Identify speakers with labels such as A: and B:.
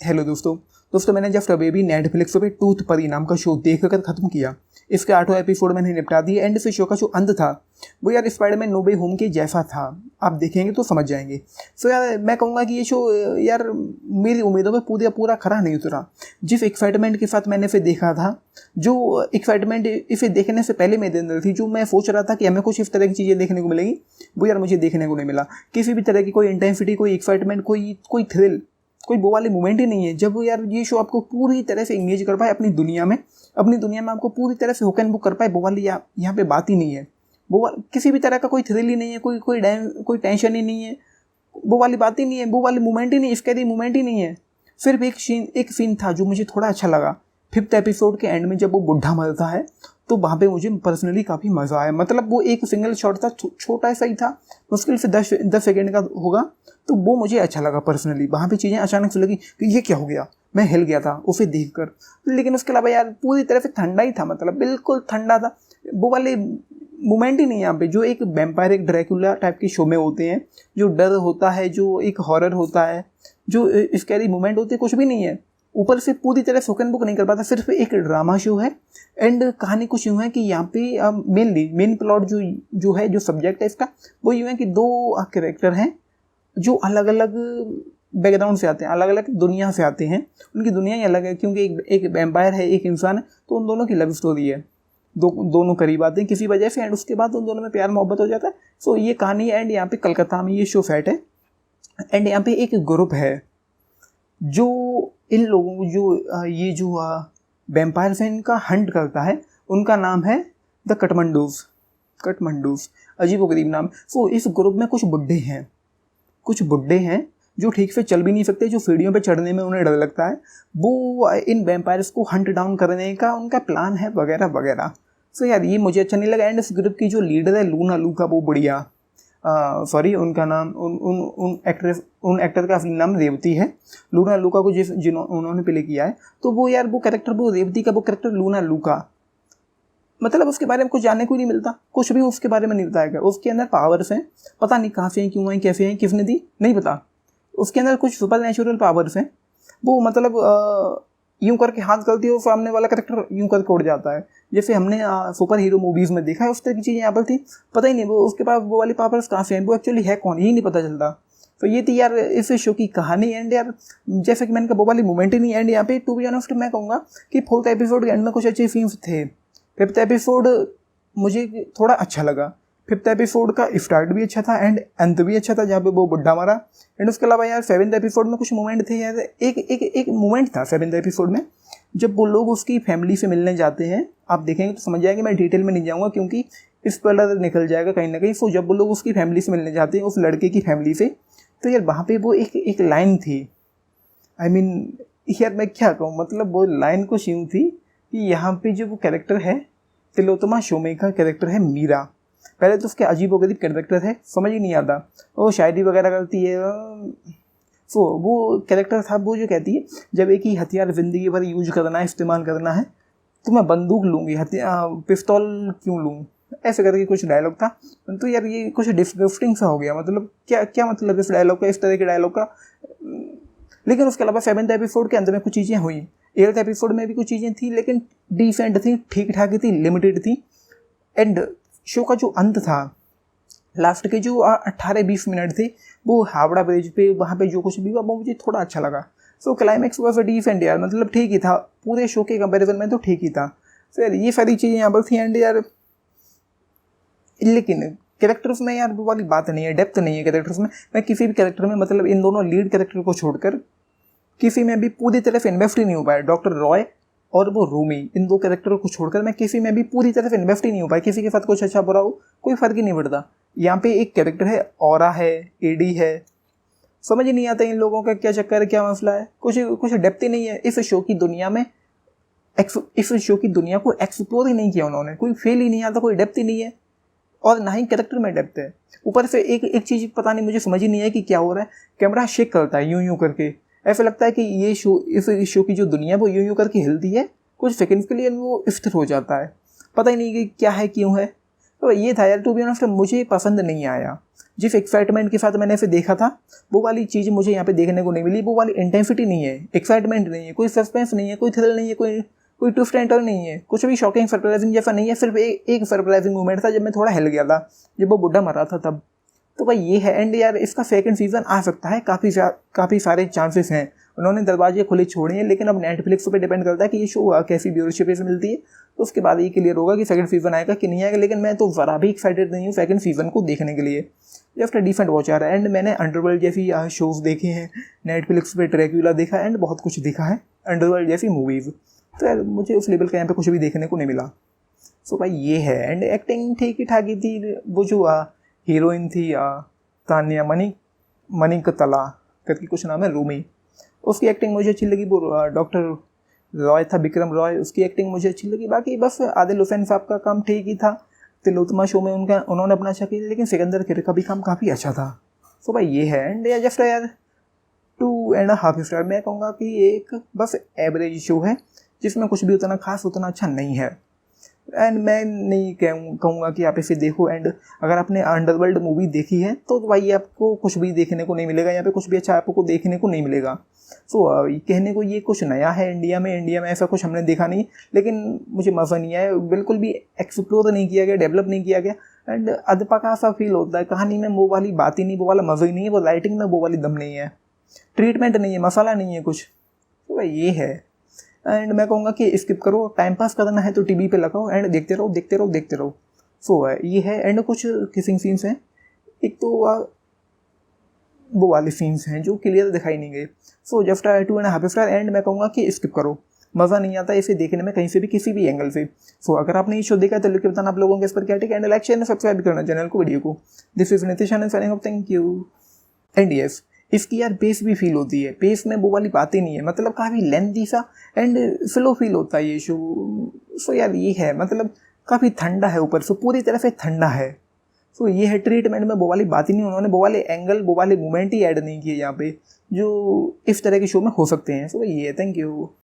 A: Hello दोस्तों मैंने just अभी भी नेटफ्लिक्स पे टूथ परी नाम का शो देखकर ख़त्म किया। इसके 8 एपिसोड मैंने निपटा दिए एंड फिर शो का जो अंत था वो यार स्पाइडरमैन नो वे होम के जैसा था। आप देखेंगे तो समझ जाएंगे। सो यार मैं कहूँगा कि ये शो यार मेरी उम्मीदों में पूरा खरा नहीं उतरा। जिस एक्साइटमेंट के साथ मैंने फिर देखा था, जो एक्साइटमेंट इसे देखने से पहले मेरे अंदर थी, जो मैं सोच रहा था कि हमें कुछ इस तरह की चीज़ें देखने को मिलेंगी, वो यार मुझे देखने को नहीं मिला। किसी भी तरह की कोई इंटेंसिटी, कोई एक्साइटमेंट, कोई थ्रिल, कोई वो वाली मोमेंट ही नहीं है। जब यार ये शो आपको पूरी तरह से इंगेज कर पाए अपनी दुनिया में आपको पूरी तरह से हुक एंड बुक कर पाए, वो वाली यहाँ पे बात ही नहीं है। किसी भी तरह का कोई थ्रिल ही नहीं है, कोई टेंशन ही नहीं है, वो वाली बात ही नहीं है, वो वाली मोमेंट ही नहीं है, स्कैरी मोमेंट ही नहीं है। सिर्फ एक सीन था जो मुझे थोड़ा अच्छा लगा। 5th एपिसोड के एंड में जब वो बुढ़ा मरता है तो वहाँ पे मुझे पर्सनली काफ़ी मज़ा आया। मतलब वो एक सिंगल शॉट था, छोटा सा ही था, मुश्किल से 10 सेकेंड का होगा, तो वो मुझे अच्छा लगा पर्सनली। वहाँ पे चीज़ें अचानक से लगी कि ये क्या हो गया, मैं हिल गया था उसे देखकर। लेकिन उसके अलावा यार पूरी तरह से ठंडा ही था, मतलब बिल्कुल ठंडा था। वो वाले मोमेंट ही नहीं यहाँ पे जो एक वैम्पायर, एक ड्रैकुला टाइप के शो में होते हैं, जो डर होता है, जो एक हॉरर होता है, जो स्कैरी मोमेंट होते हैं, कुछ भी नहीं है। ऊपर से पूरी तरह हुक एंड बुक नहीं कर पाता, सिर्फ एक ड्रामा शो है। एंड कहानी कुछ यूँ है कि यहाँ पे मेन प्लॉट जो है, जो सब्जेक्ट है इसका, वो यूँ है कि 2 कैरेक्टर हैं जो अलग अलग बैकग्राउंड से आते हैं, अलग अलग दुनिया से आते हैं। उनकी दुनिया ही अलग है, क्योंकि एक वैम्पायर है, एक इंसान है, तो उन दोनों की लव स्टोरी है। दोनों करीब आते हैं किसी वजह से, एंड उसके बाद उन दोनों में प्यार मोहब्बत हो जाता है। सो ये कहानी है। एंड यहाँ पे कलकत्ता में ये शो सेट है। एंड यहाँ पे एक ग्रुप है जो इन लोगों को जो वैम्पायर से इनका हंट करता है। उनका नाम है द कटमंडूज। अजीबोगरीब नाम। सो इस ग्रुप में कुछ बुड्ढे हैं जो ठीक से चल भी नहीं सकते, जो सीढ़ियों पे चढ़ने में उन्हें डर लगता है। वो इन वैम्पायर्स को हंट डाउन करने का उनका प्लान है, वगैरह वगैरह। सो यार ये मुझे अच्छा नहीं लगा। एंड इस ग्रुप की जो लीडर है लूना लूका, वो बढ़िया, सॉरी उनका नाम, उन एक्टर का असली नाम रेवती है। लूना लूका को उन्होंने प्ले किया है, तो वो यार वो रेवती का वो कैरेक्टर लूना लूका, मतलब उसके बारे में कुछ जानने को ही नहीं मिलता, कुछ भी उसके बारे में नहीं बताया गया। उसके अंदर पावर्स हैं, पता नहीं कहाँ से हैं, क्यों हैं, कैसे हैं, किसने दी, नहीं पता। उसके अंदर कुछ सुपर नेचुरल पावर्स हैं। वो मतलब यूं करके हाथ करती है, सामने वाला कैरेक्टर यूं करके उड़ जाता है, जैसे हमने सुपर हीरो मूवीज़ में देखा है। उस तरह की चीज़ें यहाँ पर थी, पता ही नहीं वो उसके पास वो वाली पावर्स कहाँ से हैं, वो एक्चुअली है कौन, यही नहीं पता चलता। तो ये थी यार इस शो की कहानी। एंड यार जैसे कि मैंने कहा वो वाली मोमेंट ही नहीं। एंड यहाँ पे टू बी ऑनेस्ट मैं कहूँगा कि 4th एपिसोड के एंड में कुछ अच्छे सीन्स थे। 5th एपिसोड मुझे थोड़ा अच्छा लगा। 5th एपिसोड का स्टार्ट भी अच्छा था एंड अंत भी अच्छा था, जहाँ पे वो बुढ़ा मारा। एंड उसके अलावा यार 7th एपिसोड में कुछ मोमेंट थे यार। एक मोमेंट था 7th एपिसोड में, जब वो लोग उसकी फैमिली से मिलने जाते हैं। आप देखेंगे तो समझ जाएंगे, मैं डिटेल में नहीं जाऊँगा क्योंकि स्पॉइलर निकल जाएगा कहीं ना कहीं। सो जब वो लोग उसकी फैमिली से मिलने जाते हैं, उस लड़के की फैमिली से, तो यार वहाँ पे वो एक लाइन थी। आई मीन यार मैं क्या कहूँ, मतलब वो लाइन कुछ यूँ थी कि यहाँ पे जो वो कैरेक्टर है, तिलोत्तमा शोमे का कैरेक्टर है मीरा। पहले तो उसके अजीबोगरीब कैरेक्टर है, समझ ही नहीं आता, वो शायरी वगैरह करती है। सो वो कैरेक्टर था, वो जो कहती है जब एक ही हथियार ज़िंदगी भर यूज करना है, इस्तेमाल करना है, तो मैं बंदूक लूँगी, पिस्तौल क्यों लूँ, ऐसे करके कुछ डायलॉग था। तो यार ये कुछ डिस्गस्टिंग सा हो गया, मतलब क्या मतलब इस डायलॉग का, इस तरह के डायलॉग का। लेकिन उसके अलावा 7th एपिसोड के अंदर में कुछ चीज़ें हुई, 8th एपिसोड में भी कुछ चीज़ें थी, लेकिन डिसेंट थी, ठीक ठाक थी, लिमिटेड थी। एंड शो का जो अंत था, लास्ट के जो 18-20 मिनट थे, वो हावड़ा ब्रिज पे, वहाँ पे जो कुछ भी हुआ वो मुझे थोड़ा अच्छा लगा। सो क्लाइमैक्स वॉज डिसेंट यार, मतलब ठीक ही था, पूरे शो के कंपैरिजन में तो ठीक ही था। सो यार ये सारी चीज़ें यहाँ पर थी। एंड यार लेकिन कैरेक्टर्स में यार वो वाली बात नहीं है, डेप्थ नहीं है कैरेक्टर्स में। मैं किसी भी कैरेक्टर में, मतलब इन दोनों लीड कैरेक्टर को छोड़कर किसी में भी पूरी तरह से इन्वेस्ट ही नहीं हो पाया। डॉक्टर रॉय और वो रूमी, इन 2 कैरेक्टरों को छोड़कर मैं किसी में भी पूरी तरह से इन्वेस्ट ही नहीं हो पाया। किसी के साथ कुछ अच्छा बुरा हो, कोई फ़र्क ही नहीं पड़ता। यहाँ पे एक कैरेक्टर है, ऑरा है, एडी है, समझ ही नहीं आता इन लोगों का क्या चक्कर है, क्या मसला है, कुछ डेप्थ ही नहीं है इस शो की दुनिया में। इस शो की दुनिया को एक्सप्लोर ही नहीं किया उन्होंने, कोई फेल ही नहीं आता, कोई डेप्थ ही नहीं है, और ना ही कैरेक्टर में डेप्थ है। ऊपर से एक चीज़ पता नहीं, मुझे समझ ही नहीं है कि क्या हो रहा है। कैमरा शेक करता है यूं करके, ऐसा लगता है कि ये शो, इस शो की जो दुनिया है वो यूं करके हिलती है, कुछ सेकंड्स के लिए वो स्थिर हो जाता है, पता ही नहीं कि क्या है, क्यों है। तो ये था यार, टू बी ऑनेस्ट मुझे पसंद नहीं आया। जिस एक्साइटमेंट के साथ मैंने इसे देखा था वो वाली चीज़ मुझे यहाँ पे देखने को नहीं मिली। वो वाली इंटेंसिटी नहीं है, एक्साइटमेंट नहीं है, कोई सस्पेंस नहीं है, कोई थ्रिल नहीं है, कोई ट्विस्ट एंड टर्न नहीं है, कुछ भी शॉकिंग सरप्राइजिंग जैसा नहीं है। सिर्फ एक सरप्राइजिंग मोमेंट था जब मैं थोड़ा हिल गया था, जब वो बुढ़ा मरा था तब। तो भाई ये है। एंड यार इसका सेकंड सीजन आ सकता है, काफ़ी सारे चांसेस हैं। उन्होंने दरवाजे खुले छोड़े हैं, लेकिन अब नेटफ्लिक्स पे डिपेंड करता है कि ये शो कैसी व्यूअरशिप से मिलती है, तो उसके बाद ये क्लियर होगा कि सेकंड सीजन आएगा कि नहीं आएगा। लेकिन मैं तो ज़रा भी एक्साइटेड नहीं हूँ सेकंड सीजन को देखने के लिए। जस्ट डिफरेंट वॉच आ रहा है। एंड मैंने अंडरवर्ल्ड जैसी शोज़ देखे हैं, नेटफ्लिक्स पे ड्रैकुला देखा एंड बहुत कुछ देखा है, अंडरवर्ल्ड जैसी मूवीज़। तो यार मुझे उस लेवल का यहाँ पे कुछ भी देखने को नहीं मिला। सो भाई ये है। एंड एक्टिंग ठीक ही ठाक ही थी। वो जो हीरोइन थी तान्या मणिकतला करके कुछ नाम है, रूमी, उसकी एक्टिंग मुझे अच्छी लगी। वो डॉक्टर रॉय था, विक्रम रॉय, उसकी एक्टिंग मुझे अच्छी लगी। बाकी बस आदिल हुसैन साहब का काम ठीक ही था। तिलोत्तमा शो में उन्होंने अपना अच्छा किया, लेकिन सिकंदर खेर का भी काम काफ़ी अच्छा था। सो भाई ये है। एंड या जस्ट यार 2.5 स्टार मैं कहूँगा कि एक बस एवरेज शो है, जिसमें कुछ भी उतना खास उतना अच्छा नहीं है। एंड मैं नहीं कहूँगा कि आप इसे देखो। एंड अगर आपने अंडरवर्ल्ड मूवी देखी है तो भाई आपको कुछ भी देखने को नहीं मिलेगा, यहाँ पे कुछ भी अच्छा आपको देखने को नहीं मिलेगा। सो कहने को ये कुछ नया है इंडिया में ऐसा कुछ हमने देखा नहीं, लेकिन मुझे मज़ा नहीं आया, बिल्कुल भी एक्सप्लोर नहीं किया गया, डेवलप नहीं किया गया। एंड अधपका सा फील होता है, कहानी में वो वाली बात ही नहीं, वो वाला मज़ा ही नहीं है, वो राइटिंग में वो वाली दम नहीं है, ट्रीटमेंट नहीं है, मसाला नहीं है कुछ। तो भाई ये है। एंड मैं कहूँगा कि स्किप करो, टाइम पास करना है तो टीवी पे लगाओ एंड देखते रहो। सो है ये है। एंड कुछ किसिंग सीन्स हैं, एक तो वो वाले सीन्स हैं जो क्लियर दिखाई नहीं गए। So just 2.5 star. एंड मैं कहूँगा कि स्किप करो, मज़ा नहीं आता इसे देखने में कहीं से भी, किसी भी एंगल से। सो अगर आपने ये शो देखा तो लिख के बताना आप लोगों के इस पर क्या take. And like share subscribe करना चैनल को, वीडियो को। This is Nitish and signing off, thank you. And yes, इसकी यार पेस भी फील होती है, पेस में वो वाली बातें नहीं है, मतलब काफ़ी लेंथी सा एंड स्लो फील होता है ये शो। सो यार ये है, मतलब काफ़ी ठंडा है, ऊपर से पूरी तरह से ठंडा है। सो ये है। ट्रीटमेंट में वो वाली बात ही नहीं, उन्होंने वो वाले एंगल, वो वाले मोमेंट ही ऐड नहीं किए यहाँ पे, जो इस तरह के शो में हो सकते हैं। सो ये है, थैंक यू।